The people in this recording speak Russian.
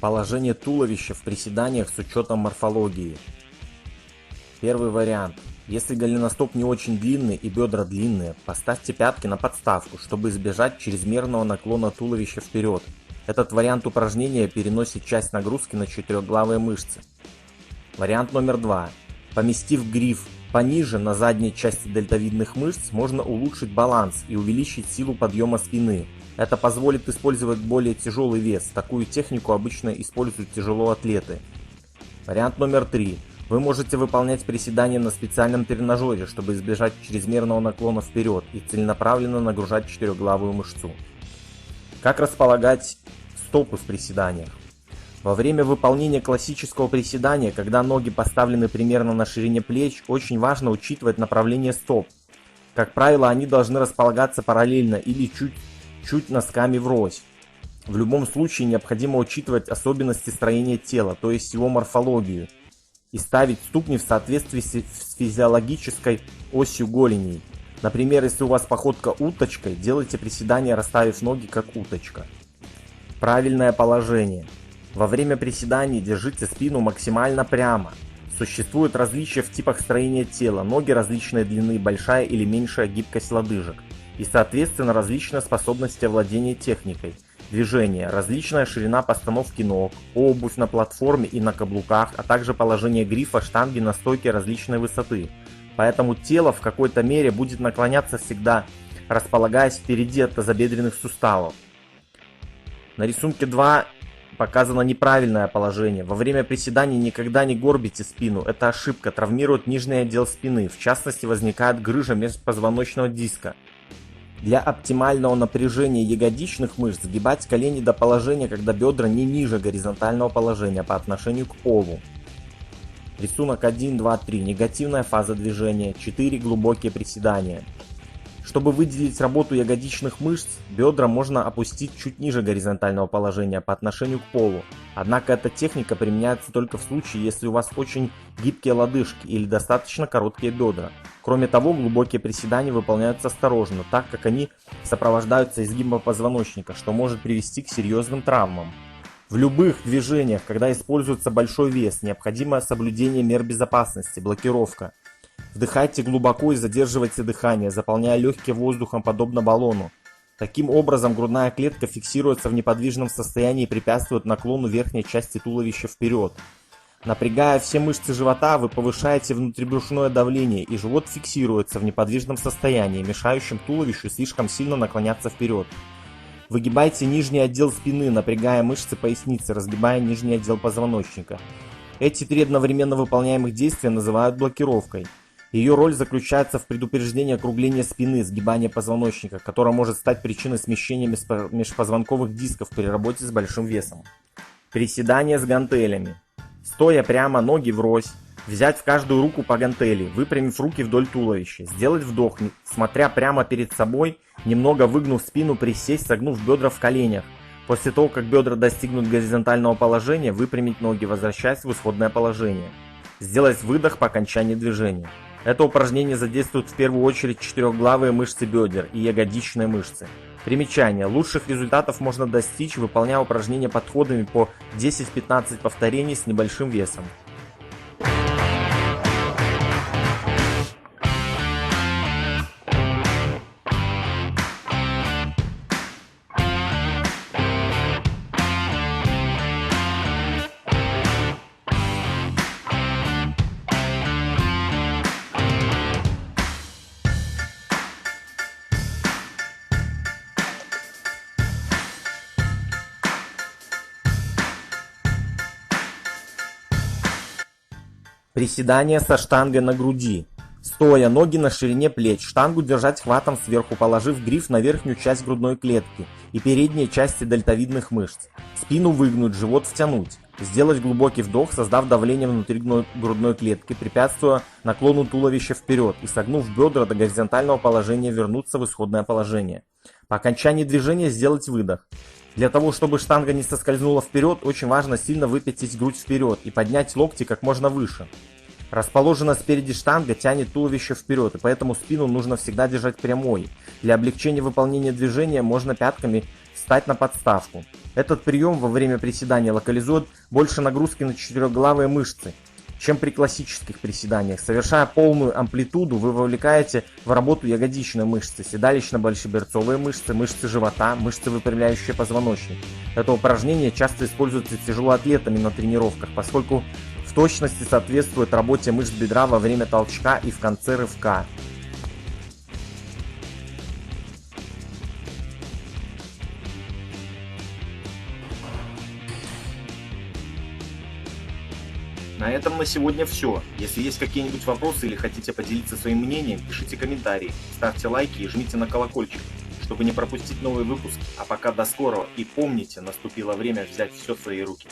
Положение туловища в приседаниях с учетом морфологии. Первый вариант. Если голеностоп не очень длинный и бедра длинные, поставьте пятки на подставку, чтобы избежать чрезмерного наклона туловища вперед. Этот вариант упражнения переносит часть нагрузки на четырехглавые мышцы. Вариант номер 2. Поместив гриф пониже на задней части дельтовидных мышц, можно улучшить баланс и увеличить силу подъема спины. Это позволит использовать более тяжелый вес. Такую технику обычно используют тяжелоатлеты. Вариант номер 3. Вы можете выполнять приседания на специальном тренажере, чтобы избежать чрезмерного наклона вперед и целенаправленно нагружать четырехглавую мышцу. Как располагать стопы в приседаниях? Во время выполнения классического приседания, когда ноги поставлены примерно на ширине плеч, очень важно учитывать направление стоп. Как правило, они должны располагаться параллельно или чуть носками врозь. В любом случае необходимо учитывать особенности строения тела, то есть его морфологию, и ставить ступни в соответствии с физиологической осью голеней. Например, если у вас походка уточкой, делайте приседания, расставив ноги как уточка. Правильное положение. Во время приседаний держите спину максимально прямо. Существуют различия в типах строения тела, ноги различной длины, большая или меньшая гибкость лодыжек. И соответственно различная способность овладения техникой, движения, различная ширина постановки ног, обувь на платформе и на каблуках, а также положение грифа штанги на стойке различной высоты. Поэтому тело в какой-то мере будет наклоняться всегда, располагаясь впереди от тазобедренных суставов. На рисунке 2 показано неправильное положение. Во время приседаний никогда не горбите спину. Это ошибка, травмирует нижний отдел спины. В частности, возникает грыжа межпозвоночного диска. Для оптимального напряжения ягодичных мышц сгибать колени до положения, когда бедра не ниже горизонтального положения по отношению к полу. Рисунок 1, 2, 3. Негативная фаза движения. 4. Глубокие приседания. Чтобы выделить работу ягодичных мышц, бедра можно опустить чуть ниже горизонтального положения по отношению к полу. Однако эта техника применяется только в случае, если у вас очень гибкие лодыжки или достаточно короткие бедра. Кроме того, глубокие приседания выполняются осторожно, так как они сопровождаются изгибом позвоночника, что может привести к серьезным травмам. В любых движениях, когда используется большой вес, необходимо соблюдение мер безопасности, блокировка. Вдыхайте глубоко и задерживайте дыхание, заполняя легкие воздухом подобно баллону. Таким образом, грудная клетка фиксируется в неподвижном состоянии и препятствует наклону верхней части туловища вперед. Напрягая все мышцы живота, вы повышаете внутрибрюшное давление, и живот фиксируется в неподвижном состоянии, мешающем туловищу слишком сильно наклоняться вперед. Выгибайте нижний отдел спины, напрягая мышцы поясницы, разгибая нижний отдел позвоночника. Эти 3 одновременно выполняемых действия называют блокировкой. Ее роль заключается в предупреждении округления спины, сгибания позвоночника, которое может стать причиной смещения межпозвонковых дисков при работе с большим весом. Приседания с гантелями. Стоя прямо, ноги врозь, взять в каждую руку по гантели, выпрямив руки вдоль туловища, сделать вдох, смотря прямо перед собой, немного выгнув спину, присесть, согнув бедра в коленях. После того, как бедра достигнут горизонтального положения, выпрямить ноги, возвращаясь в исходное положение. Сделать выдох по окончании движения. Это упражнение задействует в первую очередь четырехглавые мышцы бедер и ягодичные мышцы. Примечание. Лучших результатов можно достичь, выполняя упражнения подходами по 10-15 повторений с небольшим весом. Приседания со штангой на груди. Стоя, ноги на ширине плеч, штангу держать хватом сверху, положив гриф на верхнюю часть грудной клетки и передние части дельтовидных мышц. Спину выгнуть, живот втянуть. Сделать глубокий вдох, создав давление внутри грудной клетки, препятствуя наклону туловища вперед и согнув бедра до горизонтального положения, вернуться в исходное положение. По окончании движения сделать выдох. Для того, чтобы штанга не соскользнула вперед, очень важно сильно выпятить грудь вперед и поднять локти как можно выше. Расположенная спереди штанга тянет туловище вперед, и поэтому спину нужно всегда держать прямой. Для облегчения выполнения движения можно пятками встать на подставку. Этот прием во время приседания локализует больше нагрузки на четырехглавые мышцы, чем при классических приседаниях. Совершая полную амплитуду, вы вовлекаете в работу ягодичные мышцы, седалищно-большеберцовые мышцы, мышцы живота, мышцы, выпрямляющие позвоночник. Это упражнение часто используется тяжелоатлетами на тренировках, поскольку в точности соответствует работе мышц бедра во время толчка и в конце рывка. На этом на сегодня все. Если есть какие-нибудь вопросы или хотите поделиться своим мнением, пишите комментарии, ставьте лайки и жмите на колокольчик, чтобы не пропустить новые выпуски. А пока до скорого и помните, наступило время взять все в свои руки.